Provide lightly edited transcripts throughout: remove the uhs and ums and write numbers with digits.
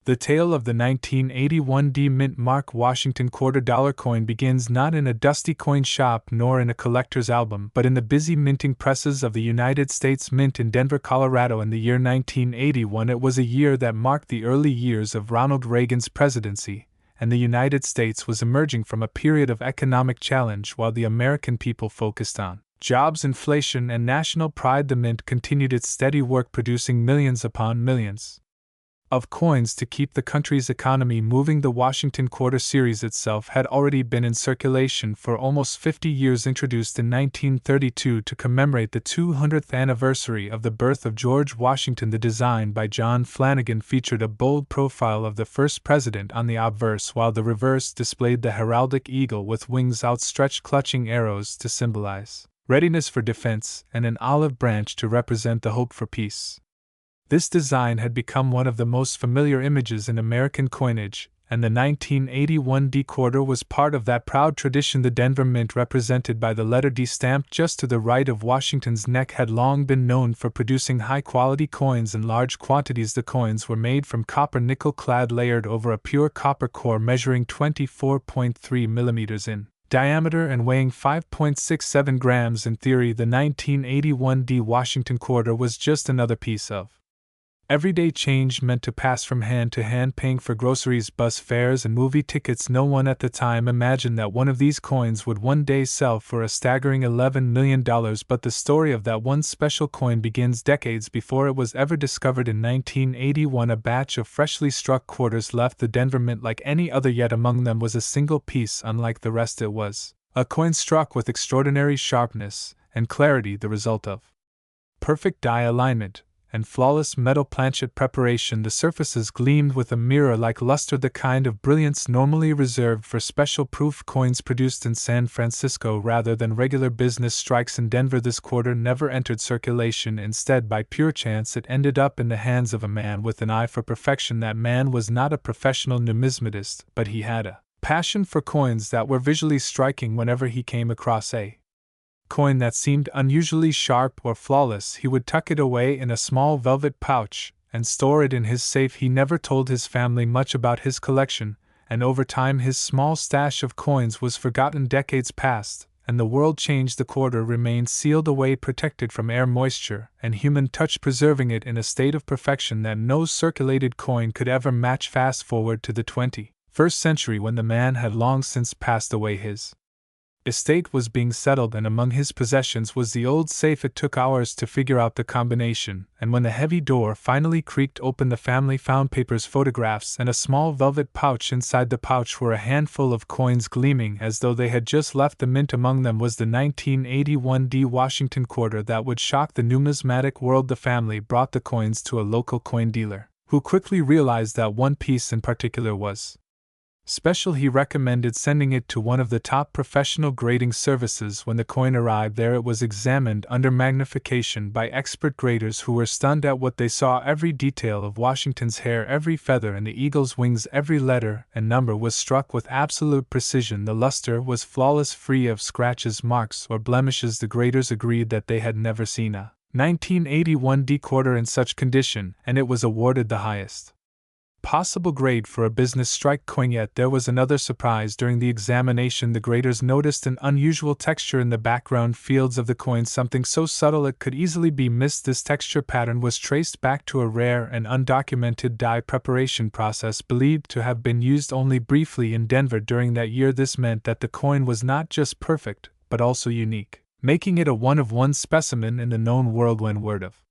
The tale of the 1981 D Mint Mark Washington $quarter coin begins not in a dusty coin shop nor in a collector's album, but in the busy minting presses of the United States Mint in Denver, Colorado in the year 1981. It was a year that marked the early years of Ronald Reagan's presidency, and the United States was emerging from a period of economic challenge while the American people focused on jobs, inflation, and national pride. The Mint continued its steady work, producing millions upon millions of coins to keep the country's economy moving. The Washington Quarter series itself had already been in circulation for almost 50 years. Introduced in 1932 to commemorate the 200th anniversary of the birth of George Washington, the design by John Flanagan featured a bold profile of the first president on the obverse, while the reverse displayed the heraldic eagle with wings outstretched clutching arrows to symbolize readiness for defense, and an olive branch to represent the hope for peace. This design had become one of the most familiar images in American coinage, and the 1981 D quarter was part of that proud tradition. The Denver Mint, represented by the letter D stamped just to the right of Washington's neck, had long been known for producing high-quality coins in large quantities. The coins were made from copper nickel clad, layered over a pure copper core measuring 24.3 millimeters in diameter and weighing 5.67 grams. In theory, the 1981 D Washington quarter was just another piece of everyday change meant to pass from hand to hand, paying for groceries, bus fares, and movie tickets. No one at the time imagined that one of these coins would one day sell for a staggering $11 million, but the story of that one special coin begins decades before it was ever discovered. In 1981, a batch of freshly struck quarters left the Denver Mint like any other, yet among them was a single piece unlike the rest. It was a coin struck with extraordinary sharpness and clarity, the result of perfect die alignment and flawless metal planchet preparation. The surfaces gleamed with a mirror-like luster, the kind of brilliance normally reserved for special proof coins produced in San Francisco rather than regular business strikes in Denver. This quarter never entered circulation. Instead, by pure chance, it ended up in the hands of a man with an eye for perfection. That man was not a professional numismatist, but he had a passion for coins that were visually striking. Whenever he came across a coin that seemed unusually sharp or flawless, he would tuck it away in a small velvet pouch and store it in his safe. He never told his family much about his collection, and over time his small stash of coins was forgotten. Decades passed, and the world changed. The quarter remained sealed away, protected from air, moisture, and human touch, preserving it in a state of perfection that no circulated coin could ever match. Fast forward to the 21st century, when the man had long since passed away. His estate was being settled, and among his possessions was the old safe. It took hours to figure out the combination, and when the heavy door finally creaked open, the family found papers, photographs, and a small velvet pouch. Inside the pouch were a handful of coins gleaming as though they had just left the mint. Among them was the 1981 D Washington quarter that would shock the numismatic world. The family brought the coins to a local coin dealer, who quickly realized that one piece in particular was special. He recommended sending it to one of the top professional grading services. When the coin arrived there, it was examined under magnification by expert graders who were stunned at what they saw. Every detail of Washington's hair, every feather and the eagle's wings, every letter and number was struck with absolute precision. The luster was flawless, free of scratches, marks, or blemishes. The graders agreed that they had never seen a 1981 D quarter in such condition, and it was awarded the highest possible grade for a business strike coin. Yet there was another surprise. During the examination, the graders noticed an unusual texture in the background fields of the coin, something so subtle it could easily be missed. This texture pattern was traced back to a rare and undocumented dye preparation process believed to have been used only briefly in Denver during that year. This meant that the coin was not just perfect, but also unique, making it a one-of-one specimen in the known world. When word of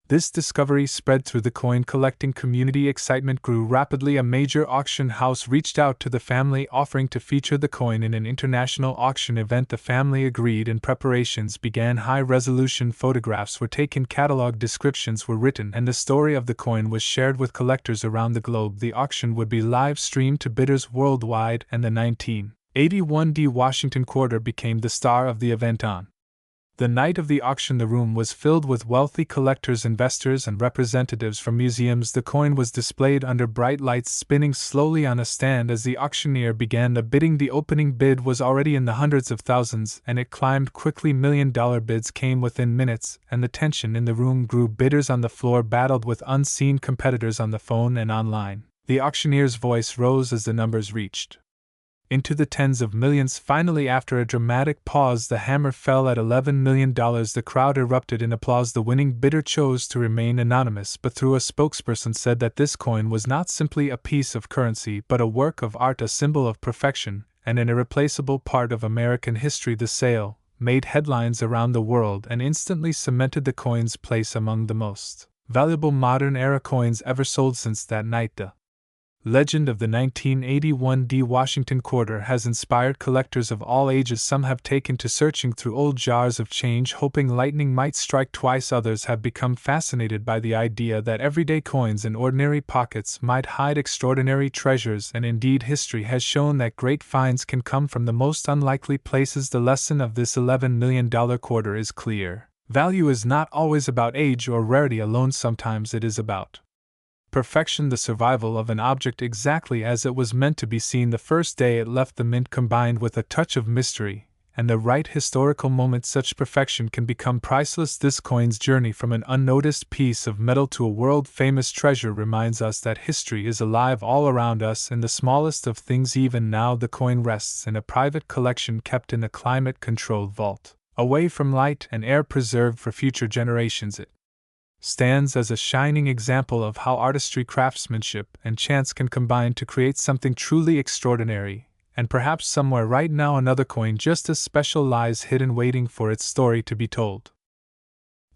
this discovery spread through the coin collecting community, excitement grew rapidly. A major auction house reached out to the family, offering to feature the coin in an international auction event. The family agreed, and preparations began. High-resolution photographs were taken, catalog descriptions were written, and the story of the coin was shared with collectors around the globe. The auction would be live-streamed to bidders worldwide, and the 1981 D Washington quarter became the star of the event. On the night of the auction, the room was filled with wealthy collectors, investors, and representatives from museums. The coin was displayed under bright lights, spinning slowly on a stand. As the auctioneer began the bidding, the opening bid was already in the hundreds of thousands, and it climbed quickly. $1 million bids came within minutes, and the tension in the room grew. Bidders on the floor battled with unseen competitors on the phone and online. The auctioneer's voice rose as the numbers reached into the tens of millions. Finally, after a dramatic pause, the hammer fell at $11 million. The crowd erupted in applause. The winning bidder chose to remain anonymous, but through a spokesperson said that this coin was not simply a piece of currency but a work of art, a symbol of perfection, and an irreplaceable part of American history. The sale made headlines around the world and instantly cemented the coin's place among the most valuable modern-era coins ever sold. Since that night, the legend of the 1981 Washington quarter has inspired collectors of all ages. Some have taken to searching through old jars of change, hoping lightning might strike twice. Others have become fascinated by the idea that everyday coins in ordinary pockets might hide extraordinary treasures, and indeed history has shown that great finds can come from the most unlikely places. The lesson of this $11 million quarter is clear. Value is not always about age or rarity alone. Sometimes it is about perfection, the survival of an object exactly as it was meant to be seen the first day it left the mint, combined with a touch of mystery and the right historical moment. Such perfection can become priceless. This coin's journey from an unnoticed piece of metal to a world-famous treasure reminds us that history is alive all around us in the smallest of things. Even now, the coin rests in a private collection kept in a climate-controlled vault, away from light and air, preserved for future generations. It stands as a shining example of how artistry, craftsmanship, and chance can combine to create something truly extraordinary, and perhaps somewhere right now another coin just as special lies hidden, waiting for its story to be told.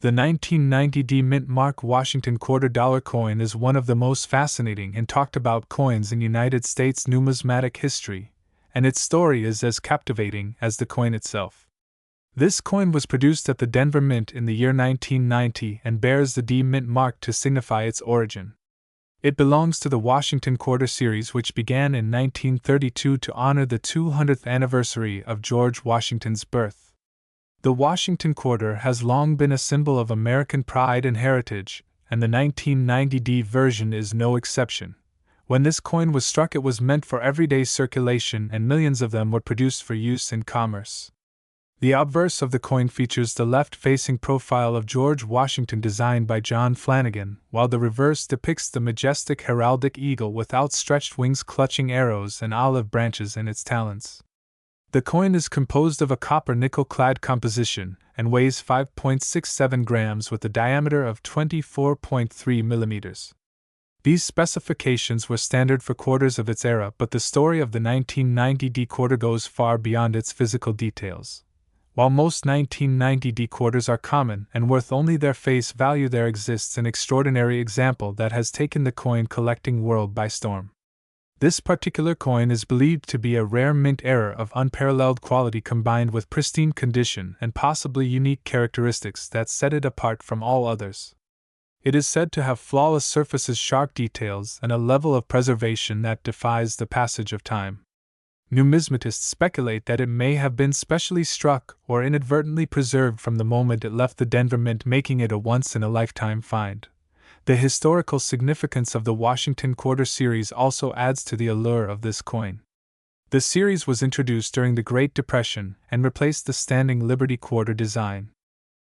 The 1990 Mint Mark Washington $quarter coin is one of the most fascinating and talked about coins in United States numismatic history, and its story is as captivating as the coin itself. This coin was produced at the Denver Mint in the year 1990 and bears the D Mint mark to signify its origin. It belongs to the Washington Quarter series, which began in 1932 to honor the 200th anniversary of George Washington's birth. The Washington Quarter has long been a symbol of American pride and heritage, and the 1990 D version is no exception. When this coin was struck, it was meant for everyday circulation, and millions of them were produced for use in commerce. The obverse of the coin features the left-facing profile of George Washington designed by John Flanagan, while the reverse depicts the majestic heraldic eagle with outstretched wings clutching arrows and olive branches in its talons. The coin is composed of a copper nickel-clad composition and weighs 5.67 grams with a diameter of 24.3 millimeters. These specifications were standard for quarters of its era, but the story of the 1990 D quarter goes far beyond its physical details. While most 1990 D quarters are common and worth only their face value, there exists an extraordinary example that has taken the coin collecting world by storm. This particular coin is believed to be a rare mint error of unparalleled quality combined with pristine condition and possibly unique characteristics that set it apart from all others. It is said to have flawless surfaces, sharp details, and a level of preservation that defies the passage of time. Numismatists speculate that it may have been specially struck or inadvertently preserved from the moment it left the Denver Mint, making it a once-in-a-lifetime find. The historical significance of the Washington Quarter series also adds to the allure of this coin. The series was introduced during the Great Depression and replaced the standing Liberty Quarter design.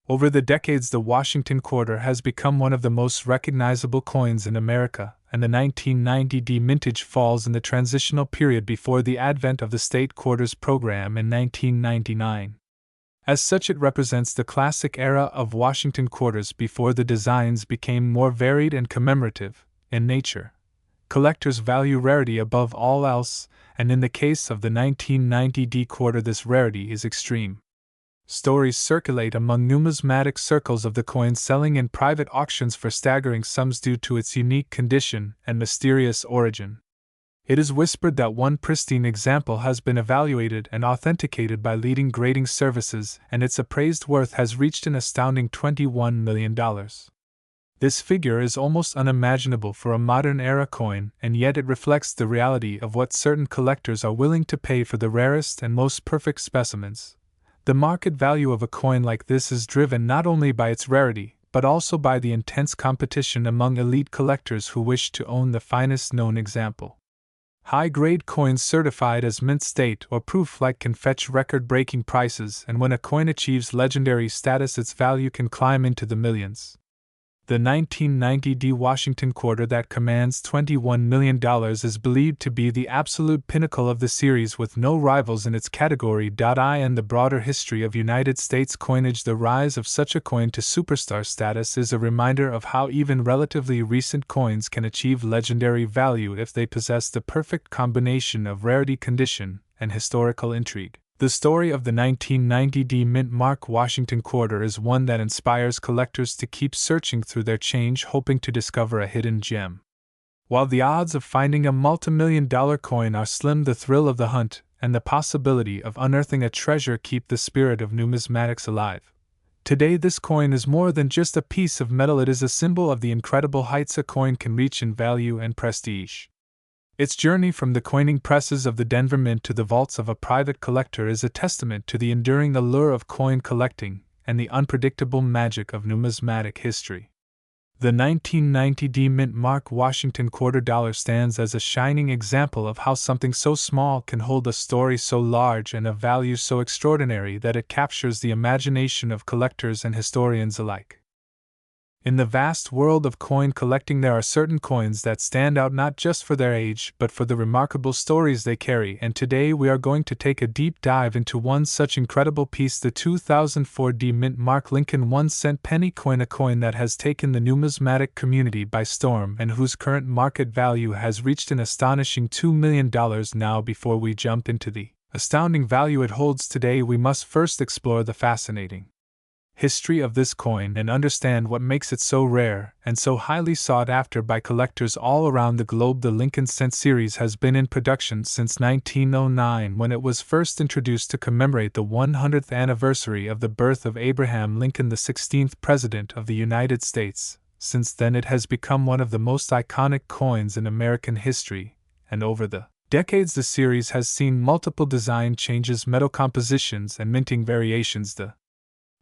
Over the decades, the Washington Quarter has become one of the most recognizable coins in America, and the 1990 D mintage falls in the transitional period before the advent of the state quarters program in 1999. As such, it represents the classic era of Washington quarters before the designs became more varied and commemorative in nature. Collectors value rarity above all else, and in the case of the 1990 D quarter, this rarity is extreme. Stories circulate among numismatic circles of the coin selling in private auctions for staggering sums due to its unique condition and mysterious origin. It is whispered that one pristine example has been evaluated and authenticated by leading grading services, and its appraised worth has reached an astounding $21 million. This figure is almost unimaginable for a modern-era coin, and yet it reflects the reality of what certain collectors are willing to pay for the rarest and most perfect specimens. The market value of a coin like this is driven not only by its rarity, but also by the intense competition among elite collectors who wish to own the finest known example. High-grade coins certified as mint state or proof-like can fetch record-breaking prices, and when a coin achieves legendary status, its value can climb into the millions. The 1990 D Washington quarter that commands $21 million is believed to be the absolute pinnacle of the series with no rivals in its category. In the broader history of United States coinage, the rise of such a coin to superstar status is a reminder of how even relatively recent coins can achieve legendary value if they possess the perfect combination of rarity, condition, and historical intrigue. The story of the 1990 D Mint Mark Washington quarter is one that inspires collectors to keep searching through their change, hoping to discover a hidden gem. While the odds of finding a multi-million-dollar coin are slim, the thrill of the hunt and the possibility of unearthing a treasure keep the spirit of numismatics alive. Today, this coin is more than just a piece of metal, it is a symbol of the incredible heights a coin can reach in value and prestige. Its journey from the coining presses of the Denver Mint to the vaults of a private collector is a testament to the enduring allure of coin collecting and the unpredictable magic of numismatic history. The 1990 D Mint Mark Washington quarter dollar stands as a shining example of how something so small can hold a story so large and a value so extraordinary that it captures the imagination of collectors and historians alike. In the vast world of coin collecting, there are certain coins that stand out not just for their age but for the remarkable stories they carry, and today we are going to take a deep dive into one such incredible piece, the 2004 D Mint Mark Lincoln 1-cent penny coin, a coin that has taken the numismatic community by storm and whose current market value has reached an astonishing $2 million. Now, before we jump into the astounding value it holds today, we must first explore the fascinating history of this coin and understand what makes it so rare and so highly sought after by collectors all around the globe. The Lincoln Cent series has been in production since 1909, when it was first introduced to commemorate the 100th anniversary of the birth of Abraham Lincoln, the 16th President of the United States. Since then, it has become one of the most iconic coins in American history, and over the decades the series has seen multiple design changes, metal compositions, and minting variations. The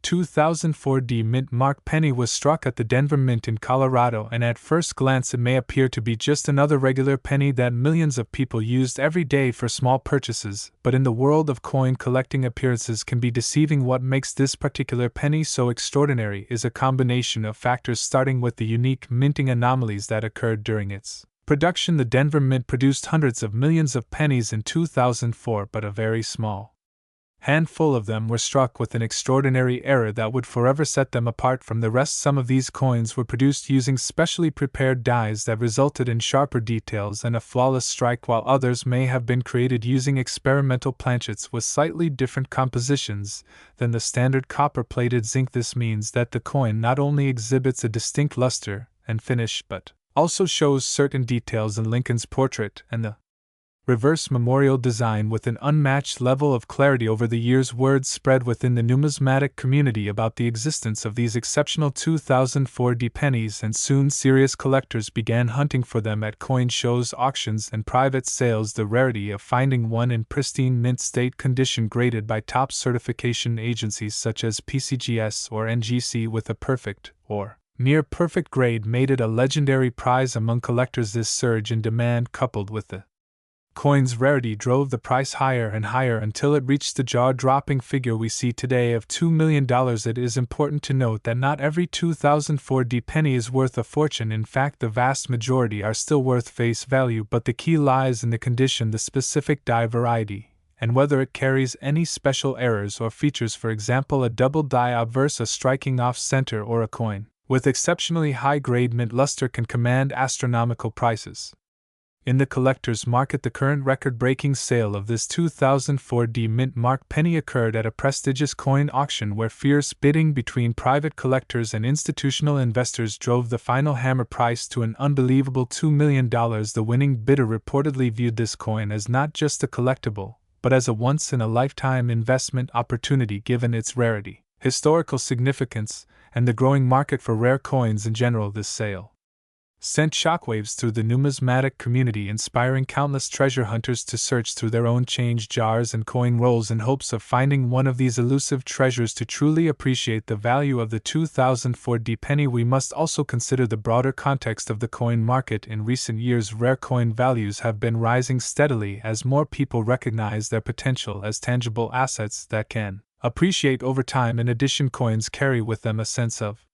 2004 D Mint Mark penny was struck at the Denver Mint in Colorado, and at first glance it may appear to be just another regular penny that millions of people used every day for small purchases, but in the world of coin collecting, appearances can be deceiving. What makes this particular penny so extraordinary is a combination of factors, starting with the unique minting anomalies that occurred during its production. The Denver Mint produced hundreds of millions of pennies in 2004, but a very small handful of them were struck with an extraordinary error that would forever set them apart from the rest. Some of these coins were produced using specially prepared dies that resulted in sharper details and a flawless strike, while others may have been created using experimental planchets with slightly different compositions than the standard copper-plated zinc. This means that the coin not only exhibits a distinct luster and finish but also shows certain details in Lincoln's portrait and the reverse memorial design with an unmatched level of clarity. Over the years, word spread within the numismatic community about the existence of these exceptional 2004 D pennies, and soon serious collectors began hunting for them at coin shows, auctions, and private sales. The rarity of finding one in pristine mint state condition, graded by top certification agencies such as PCGS or NGC with a perfect or near perfect grade, made it a legendary prize among collectors. This surge in demand, coupled with the coin's rarity, drove the price higher and higher until it reached the jaw-dropping figure we see today of $2 million. It is important to note that not every 2004 D penny is worth a fortune. In fact, the vast majority are still worth face value, but the key lies in the condition, the specific die variety, and whether it carries any special errors or features. For example, a double die obverse, a striking off-center, or a coin with exceptionally high-grade mint luster can command astronomical prices. In the collector's market, the current record-breaking sale of this 2004 D Mint Mark penny occurred at a prestigious coin auction where fierce bidding between private collectors and institutional investors drove the final hammer price to an unbelievable $2 million. The winning bidder reportedly viewed this coin as not just a collectible, but as a once-in-a-lifetime investment opportunity given its rarity, historical significance, and the growing market for rare coins in general. This sale sent shockwaves through the numismatic community, inspiring countless treasure hunters to search through their own change jars and coin rolls in hopes of finding one of these elusive treasures. To truly appreciate the value of the 2004 D penny, we must also consider the broader context of the coin market. In recent years, rare coin values have been rising steadily as more people recognize their potential as tangible assets that can appreciate over time. In addition, coins carry with them a sense of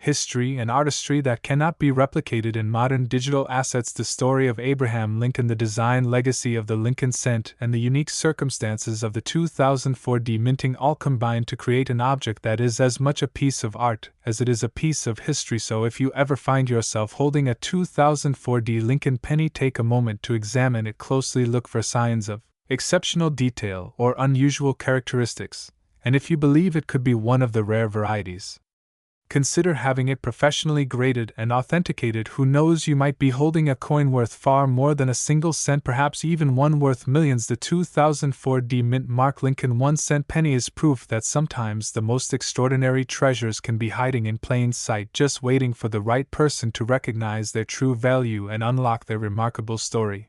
history, and artistry that cannot be replicated in modern digital assets. The story of Abraham Lincoln, the design legacy of the Lincoln cent, and the unique circumstances of the 2004 minting all combine to create an object that is as much a piece of art as it is a piece of history. So if you ever find yourself holding a 2004 Lincoln penny, take a moment to examine it closely. Look for signs of exceptional detail or unusual characteristics, and if you believe it could be one of the rare varieties, consider having it professionally graded and authenticated. Who knows, you might be holding a coin worth far more than a single cent, perhaps even one worth millions. The 2004 mint Mark Lincoln 1-cent penny is proof that sometimes the most extraordinary treasures can be hiding in plain sight, just waiting for the right person to recognize their true value and unlock their remarkable story.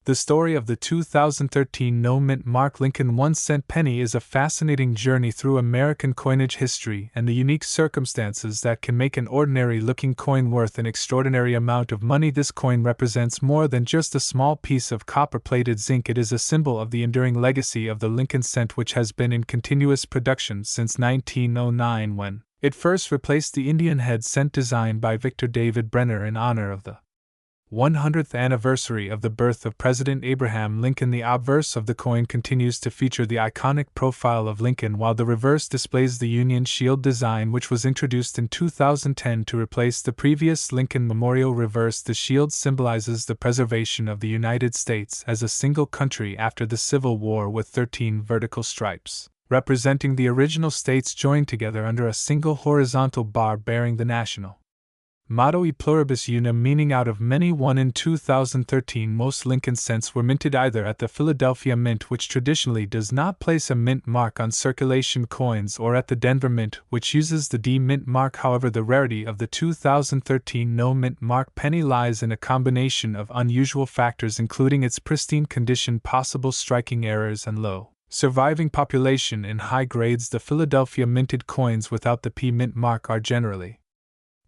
The story of the 2013 no-mint Mark Lincoln 1-cent penny is a fascinating journey through American coinage history and the unique circumstances that can make an ordinary-looking coin worth an extraordinary amount of money. This coin represents more than just a small piece of copper-plated zinc. It is a symbol of the enduring legacy of the Lincoln cent, which has been in continuous production since 1909, when it first replaced the Indian head cent designed by Victor David Brenner in honor of the 100th anniversary of the birth of President Abraham Lincoln. The obverse of the coin continues to feature the iconic profile of Lincoln, while the reverse displays the Union Shield design, which was introduced in 2010 to replace the previous Lincoln Memorial reverse. The shield symbolizes the preservation of the United States as a single country after the Civil War, with 13 vertical stripes representing the original states joined together under a single horizontal bar bearing the national motto E pluribus unum, meaning out of many one. In 2013, most Lincoln cents were minted either at the Philadelphia Mint, which traditionally does not place a mint mark on circulation coins, or at the Denver Mint, which uses the D mint mark. However, the rarity of the 2013 no mint mark penny lies in a combination of unusual factors, including its pristine condition, possible striking errors, and low surviving population in high grades. The Philadelphia minted coins without the P mint mark are generally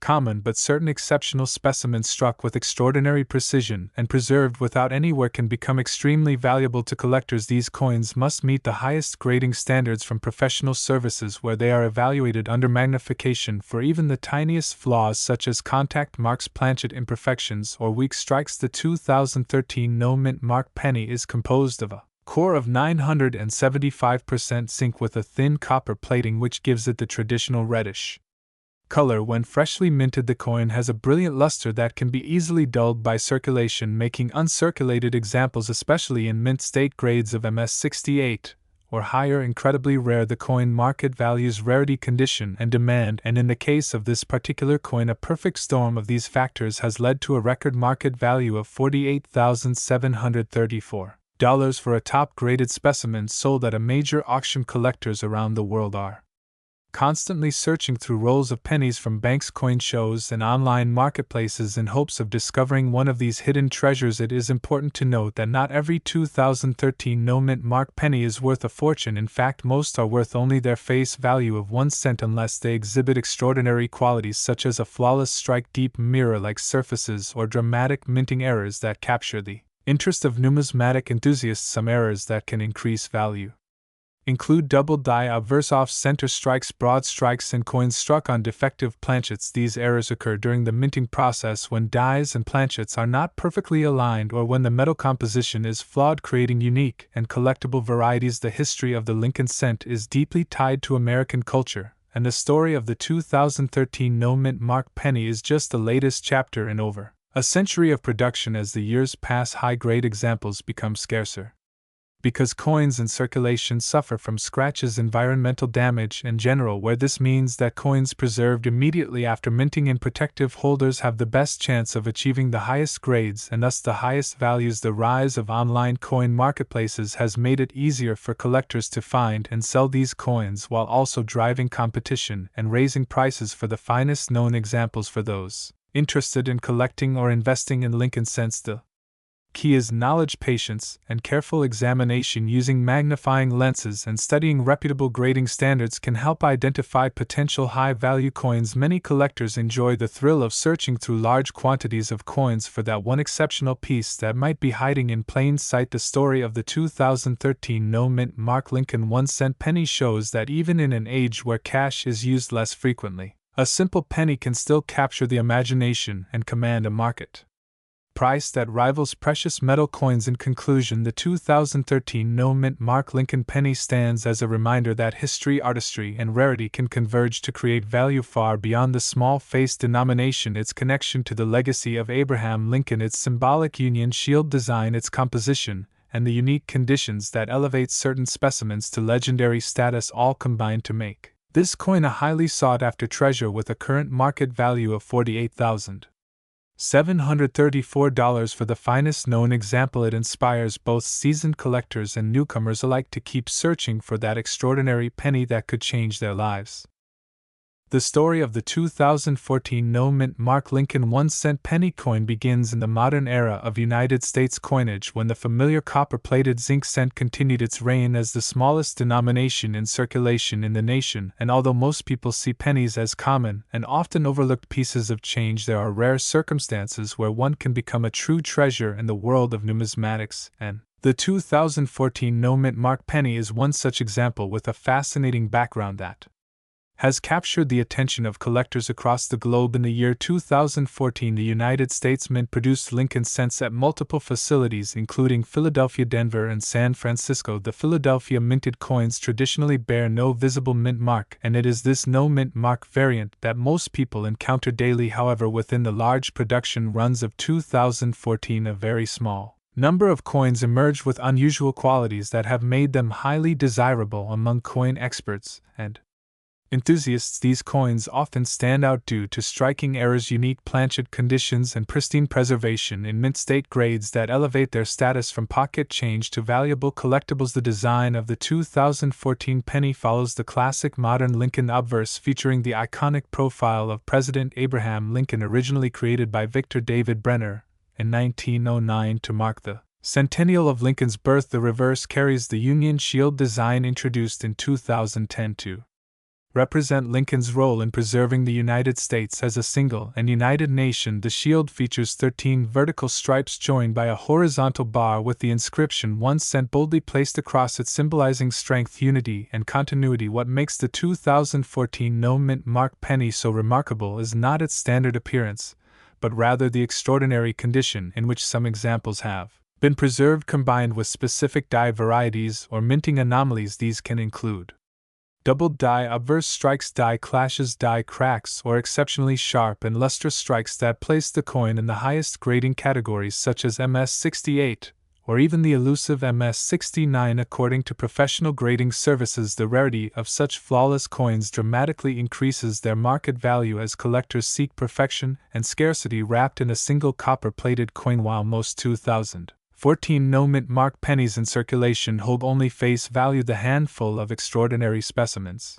common, but certain exceptional specimens struck with extraordinary precision and preserved without any wear can become extremely valuable to collectors. These coins must meet the highest grading standards from professional services, where they are evaluated under magnification for even the tiniest flaws, such as contact marks, planchet imperfections, or weak strikes. The 2013 no mint mark penny is composed of a core of 975% zinc with a thin copper plating, which gives it the traditional reddish color. When freshly minted, the coin has a brilliant luster that can be easily dulled by circulation, making uncirculated examples, especially in mint state grades of MS68 or higher, incredibly rare. The coin market values rarity, condition, and demand, and in the case of this particular coin, a perfect storm of these factors has led to a record market value of $48,734 for a top-graded specimen sold at a major auction. Collectors around the world are constantly searching through rolls of pennies from banks, coin shows, and online marketplaces in hopes of discovering one of these hidden treasures. It is important to note that not every 2013 no mint mark penny is worth a fortune. In fact, most are worth only their face value of 1 cent unless they exhibit extraordinary qualities such as a flawless strike, deep mirror-like surfaces, or dramatic minting errors that capture the interest of numismatic enthusiasts. Some errors that can increase value include double die, obverse off-center strikes, broad strikes, and coins struck on defective planchets. These errors occur during the minting process when dies and planchets are not perfectly aligned, or when the metal composition is flawed, creating unique and collectible varieties. The history of the Lincoln cent is deeply tied to American culture, and the story of the 2013 no mint mark penny is just the latest chapter in over a century of production. As the years pass, high-grade examples become scarcer, because coins in circulation suffer from scratches, environmental damage, and general wear. This means that coins preserved immediately after minting in protective holders have the best chance of achieving the highest grades and thus the highest values. The rise of online coin marketplaces has made it easier for collectors to find and sell these coins, while also driving competition and raising prices for the finest known examples. For those interested in collecting or investing in Lincoln cents, the key is knowledge, patience, and careful examination. Using magnifying lenses and studying reputable grading standards can help identify potential high-value coins. Many collectors enjoy the thrill of searching through large quantities of coins for that one exceptional piece that might be hiding in plain sight. The story of the 2013 no mint mark Lincoln 1-cent penny shows that even in an age where cash is used less frequently, A simple penny can still capture the imagination and command a market price that rivals precious metal coins. In conclusion, the 2013 no-mint Mark Lincoln penny stands as a reminder that history, artistry, and rarity can converge to create value far beyond the small face denomination. Its connection to the legacy of Abraham Lincoln, its symbolic Union Shield design, its composition, and the unique conditions that elevate certain specimens to legendary status all combine to make this coin a highly sought-after treasure with a current market value of $48,734 for the finest known example. It inspires both seasoned collectors and newcomers alike to keep searching for that extraordinary penny that could change their lives. The story of the 2014 no-mint Mark Lincoln 1-cent penny coin begins in the modern era of United States coinage, when the familiar copper-plated zinc cent continued its reign as the smallest denomination in circulation in the nation. And although most people see pennies as common and often overlooked pieces of change, there are rare circumstances where one can become a true treasure in the world of numismatics, and the 2014 no-mint Mark penny is one such example, with a fascinating background that has captured the attention of collectors across the globe. In the year 2014, the United States Mint produced Lincoln cents at multiple facilities, including Philadelphia, Denver, and San Francisco. The Philadelphia minted coins traditionally bear no visible mint mark, and it is this no mint mark variant that most people encounter daily. However, within the large production runs of 2014, a very small number of coins emerged with unusual qualities that have made them highly desirable among coin experts and enthusiasts. These coins often stand out due to striking errors, unique planchet conditions, and pristine preservation in mint state grades that elevate their status from pocket change to valuable collectibles. The design of the 2014 penny follows the classic modern Lincoln obverse, featuring the iconic profile of President Abraham Lincoln, originally created by Victor David Brenner in 1909 to mark the centennial of Lincoln's birth. The reverse carries the Union Shield design introduced in 2010 to represent Lincoln's role in preserving the United States as a single and united nation. The shield features 13 vertical stripes joined by a horizontal bar with the inscription 1 cent boldly placed across it, symbolizing strength, unity, and continuity. What makes the 2014 no-mint Mark penny so remarkable is not its standard appearance, but rather the extraordinary condition in which some examples have been preserved, combined with specific die varieties or minting anomalies. These can include doubled die obverse strikes, die clashes, die cracks, or exceptionally sharp and lustrous strikes that place the coin in the highest grading categories, such as MS68, or even the elusive MS69. According to professional grading services, the rarity of such flawless coins dramatically increases their market value as collectors seek perfection and scarcity wrapped in a single copper-plated coin. While most 2014 no-mint Mark pennies in circulation hold only face value, the handful of extraordinary specimens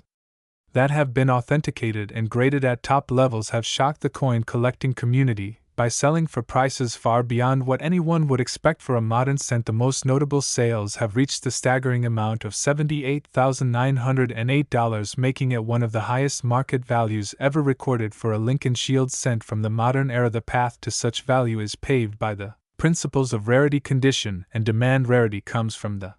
that have been authenticated and graded at top levels have shocked the coin collecting community by selling for prices far beyond what anyone would expect for a modern cent. The most notable sales have reached the staggering amount of $78,908, making it one of the highest market values ever recorded for a Lincoln Shield cent. From the modern era, the path to such value is paved by the principles of rarity, condition, and demand. Rarity comes from the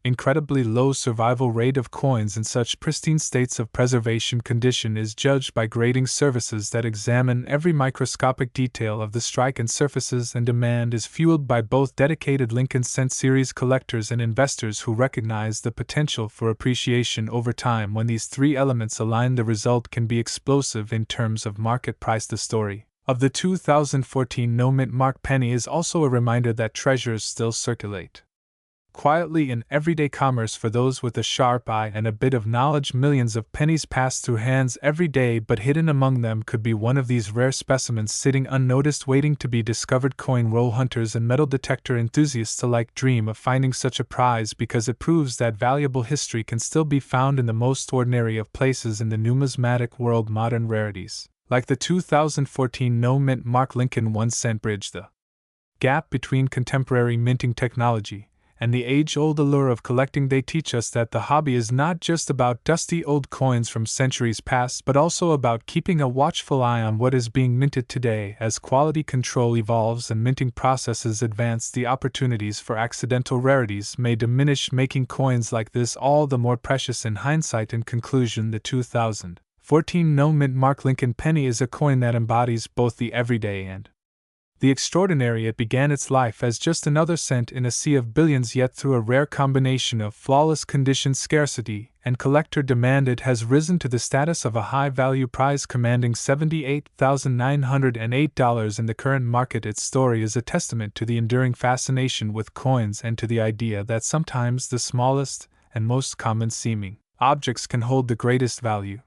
incredibly low survival rate of coins in such pristine states of preservation. Condition is judged by grading services that examine every microscopic detail of the strike and surfaces, and demand is fueled by both dedicated Lincoln cent series collectors and investors who recognize the potential for appreciation over time. When these three elements align, the result can be explosive in terms of market price. The story of the 2014 no-mint Mark penny is also a reminder that treasures still circulate quietly in everyday commerce for those with a sharp eye and a bit of knowledge. Millions of pennies pass through hands every day, but hidden among them could be one of these rare specimens sitting unnoticed, waiting to be discovered. Coin roll hunters and metal detector enthusiasts alike dream of finding such a prize, because it proves that valuable history can still be found in the most ordinary of places. In the numismatic world, modern rarities like the 2014 no-mint Mark Lincoln 1 cent bridge the gap between contemporary minting technology and the age-old allure of collecting. They teach us that the hobby is not just about dusty old coins from centuries past, but also about keeping a watchful eye on what is being minted today. As quality control evolves and minting processes advance, the opportunities for accidental rarities may diminish, making coins like this all the more precious in hindsight. In conclusion, the 2014 14 No mint mark Lincoln penny is a coin that embodies both the everyday and the extraordinary. It began its life as just another cent in a sea of billions, yet through a rare combination of flawless condition, scarcity, and collector demand, it has risen to the status of a high-value prize commanding $78,908 in the current market. Its story is a testament to the enduring fascination with coins and to the idea that sometimes the smallest and most common seeming objects can hold the greatest value.